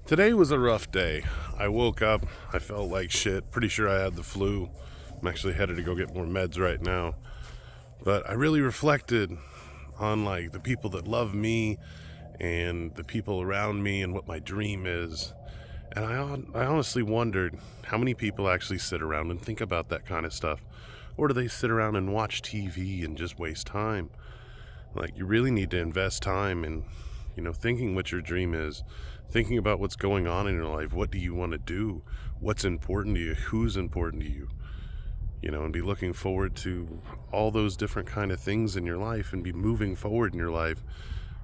Today was a rough day. I woke up, I felt like shit, pretty sure I had the flu. I'm actually headed to go get more meds right now. But I really reflected on like the people that love me and the people around me and what my dream is. And I honestly wondered how many people actually sit around and think about that kind of stuff. Or do they sit around and watch TV and just waste time? Like, you really need to invest time in, thinking what your dream is, thinking about what's going on in your life. What do you want to do? What's important to you? Who's important to you? And be looking forward to all those different kind of things in your life and be moving forward in your life,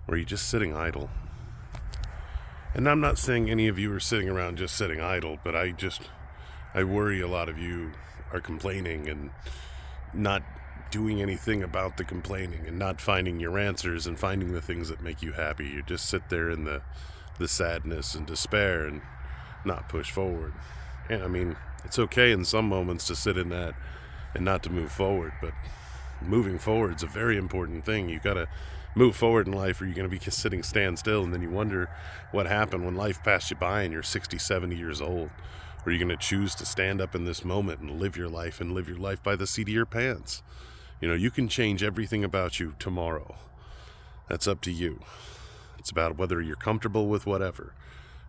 or are you just sitting idle? And I'm not saying any of you are sitting around just sitting idle, but I worry a lot of you are complaining and not doing anything about the complaining and not finding your answers and finding the things that make you happy. You just sit there in the sadness and despair and not push forward. And I mean, it's okay in some moments to sit in that and not to move forward, but moving forward is a very important thing. You got to move forward in life, or you're going to be sitting stand still, and then you wonder what happened when life passed you by and you're 60, 70 years old. Or are you going to choose to stand up in this moment and live your life by the seat of your pants? You can change everything about you tomorrow. That's up to you. It's about whether you're comfortable with whatever.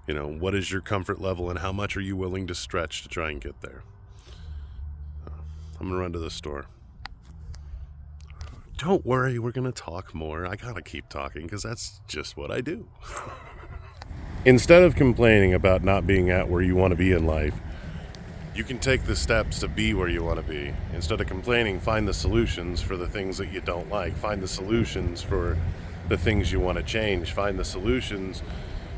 What is your comfort level and how much are you willing to stretch to try and get there? I'm going to run to the store. Don't worry, we're going to talk more. I got to keep talking because that's just what I do. Instead of complaining about not being at where you want to be in life, you can take the steps to be where you want to be. Instead of complaining, find the solutions for the things that you don't like. Find the solutions for the things you want to change. Find the solutions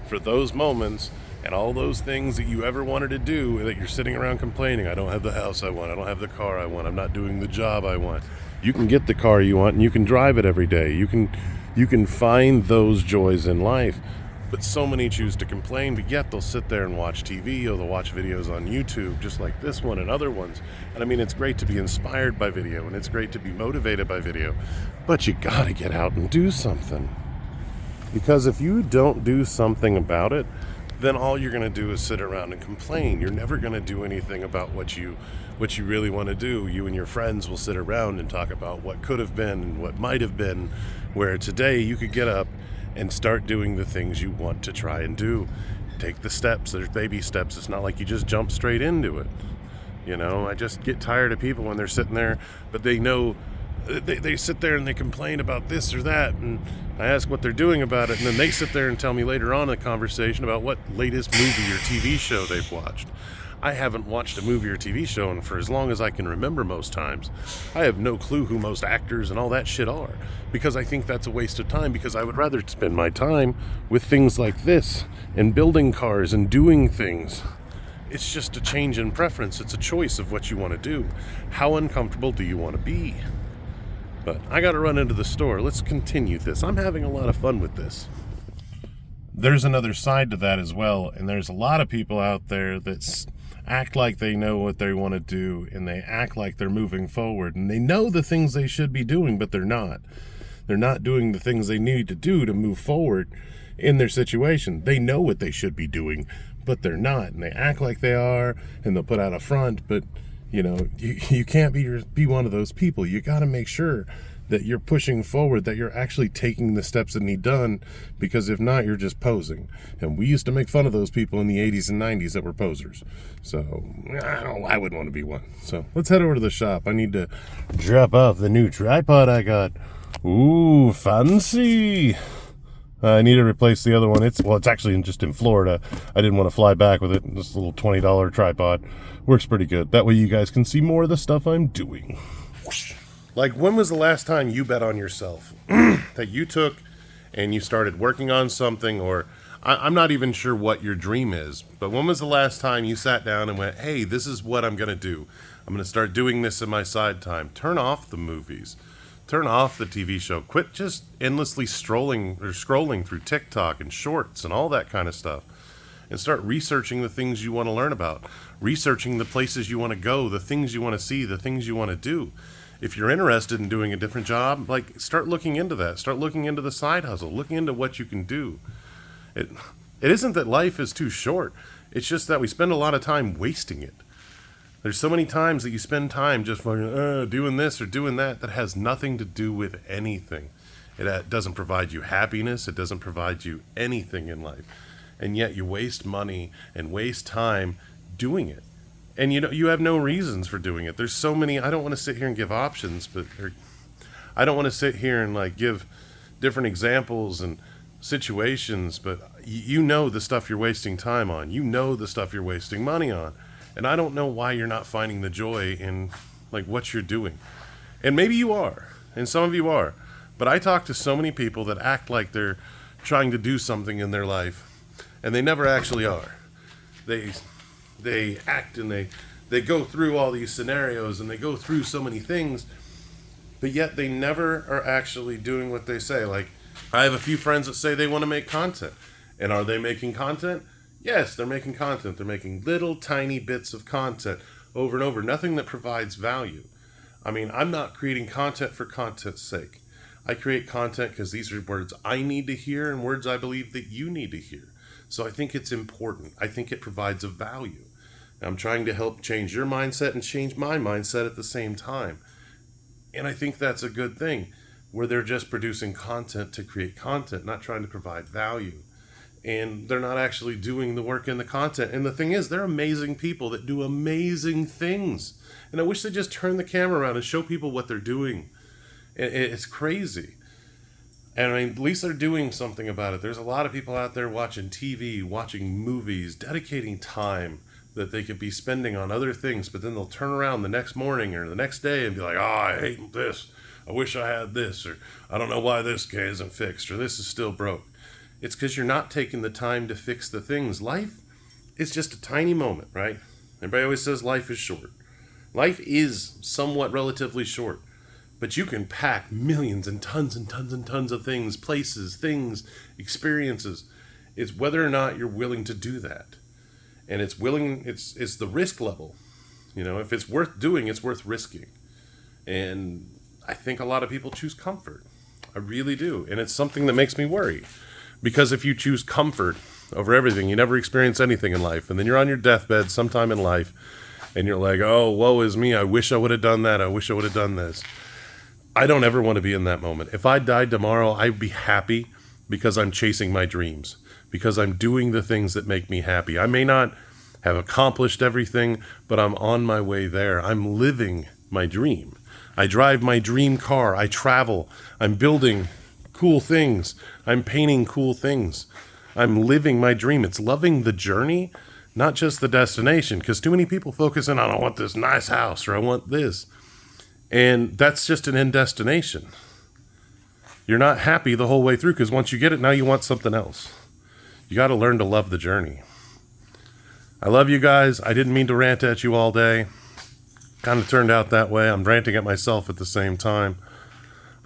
for those moments and all those things that you ever wanted to do that you're sitting around complaining. I don't have the house I want. I don't have the car I want. I'm not doing the job I want. You can get the car you want and you can drive it every day. You can find those joys in life. But so many choose to complain, but yet they'll sit there and watch TV, or they'll watch videos on YouTube, just like this one and other ones. And I mean, it's great to be inspired by video, and it's great to be motivated by video, but you gotta get out and do something. Because if you don't do something about it, then all you're gonna do is sit around and complain. You're never gonna do anything about what you really want to do. You and your friends will sit around and talk about what could have been and what might have been, where today you could get up and start doing the things you want to try and do. Take the steps. There's baby steps. It's not like you just jump straight into it. I just get tired of people when they're sitting there, but they know they sit there and they complain about this or that, and I ask what they're doing about it, and then they sit there and tell me later on in the conversation about what latest movie or TV show they've watched. I haven't watched a movie or TV show for as long as I can remember most times. I have no clue who most actors and all that shit are, because I think that's a waste of time, because I would rather spend my time with things like this and building cars and doing things. It's just a change in preference. It's a choice of what you want to do. How uncomfortable do you want to be? But I got to run into the store. Let's continue this. I'm having a lot of fun with this. There's another side to that as well, and there's a lot of people out there that act like they know what they want to do, and they act like they're moving forward, and they know the things they should be doing, but they're not. They're not doing the things they need to do to move forward in their situation. They know what they should be doing, but they're not, and they act like they are, and they'll put out a front, but you can't be one of those people. You got to make sure that you're pushing forward, that you're actually taking the steps that need done, because if not, you're just posing. And we used to make fun of those people in the 80s and 90s that were posers. So I wouldn't want to be one. So let's head over to the shop. I need to drop off the new tripod I got. Ooh, fancy. I need to replace the other one. It's actually just in Florida. I didn't want to fly back with it. This little $20 tripod works pretty good. That way you guys can see more of the stuff I'm doing. Like, when was the last time you bet on yourself? That you took and you started working on something, or I'm not even sure what your dream is, but when was the last time you sat down and went, hey, this is what I'm going to do. I'm going to start doing this in my side time. Turn off the movies. Turn off the TV show. Quit just endlessly scrolling through TikTok and shorts and all that kind of stuff. And start researching the things you want to learn about. Researching the places you want to go, the things you want to see, the things you want to do. If you're interested in doing a different job, start looking into that. Start looking into the side hustle. Looking into what you can do. It isn't that life is too short. It's just that we spend a lot of time wasting it. There's so many times that you spend time just fucking doing this or doing that has nothing to do with anything. It doesn't provide you happiness. It doesn't provide you anything in life. And yet you waste money and waste time doing it. And you have no reasons for doing it. There's so many. I don't want to sit here and give options, I don't want to sit here and like give different examples and situations, but you know the stuff you're wasting time on. You know the stuff you're wasting money on. And I don't know why you're not finding the joy in like what you're doing. And maybe you are, and some of you are. But I talk to so many people that act like they're trying to do something in their life, and they never actually are. They act and they go through all these scenarios and they go through so many things, but yet they never are actually doing what they say. Like, I have a few friends that say they want to make content. And are they making content? Yes, they're making content. They're making little tiny bits of content over and over. Nothing that provides value. I mean, I'm not creating content for content's sake. I create content because these are words I need to hear and words I believe that you need to hear. So I think it's important. I think it provides a value. I'm trying to help change your mindset and change my mindset at the same time. And I think that's a good thing, where they're just producing content to create content, not trying to provide value. And they're not actually doing the work in the content. And the thing is, they're amazing people that do amazing things. And I wish they just turn the camera around and show people what they're doing. It's crazy. And I mean, at least they're doing something about it. There's a lot of people out there watching TV, watching movies, dedicating time that they could be spending on other things, but then they'll turn around the next morning or the next day and be like, I hate this. I wish I had this, or I don't know why this isn't fixed, or this is still broke. It's because you're not taking the time to fix the things. Life is just a tiny moment, right? Everybody always says life is short. Life is somewhat relatively short, but you can pack millions and tons of things, places, things, experiences. It's whether or not you're willing to do that. And it's the risk level. If it's worth doing, it's worth risking. And I think a lot of people choose comfort. I really do. And it's something that makes me worry. Because if you choose comfort over everything, you never experience anything in life. And then you're on your deathbed sometime in life, and you're like, oh, woe is me. I wish I would have done that. I wish I would have done this. I don't ever want to be in that moment. If I died tomorrow, I'd be happy because I'm chasing my dreams, because I'm doing the things that make me happy. I may not have accomplished everything, but I'm on my way there. I'm living my dream. I drive my dream car. I travel. I'm building cool things. I'm painting cool things. I'm living my dream. It's loving the journey, not just the destination, because too many people focus on, I want this nice house, or I want this. And that's just an end destination. You're not happy the whole way through, because once you get it, now you want something else. You got to learn to love the journey. I love you guys. I didn't mean to rant at you all day. Kind of turned out that way. I'm ranting at myself at the same time.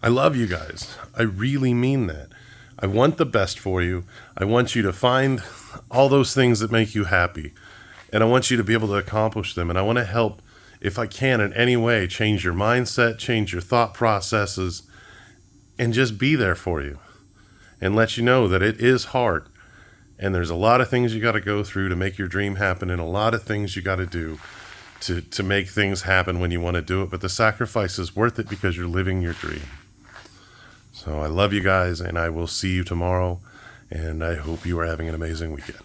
I love you guys. I really mean that. I want the best for you. I want you to find all those things that make you happy. And I want you to be able to accomplish them. And I want to help, if I can in any way, change your mindset, change your thought processes, and just be there for you. And let you know that it is hard. And there's a lot of things you got to go through to make your dream happen, and a lot of things you got to do to make things happen when you want to do it. But the sacrifice is worth it because you're living your dream. So I love you guys, and I will see you tomorrow, and I hope you are having an amazing weekend.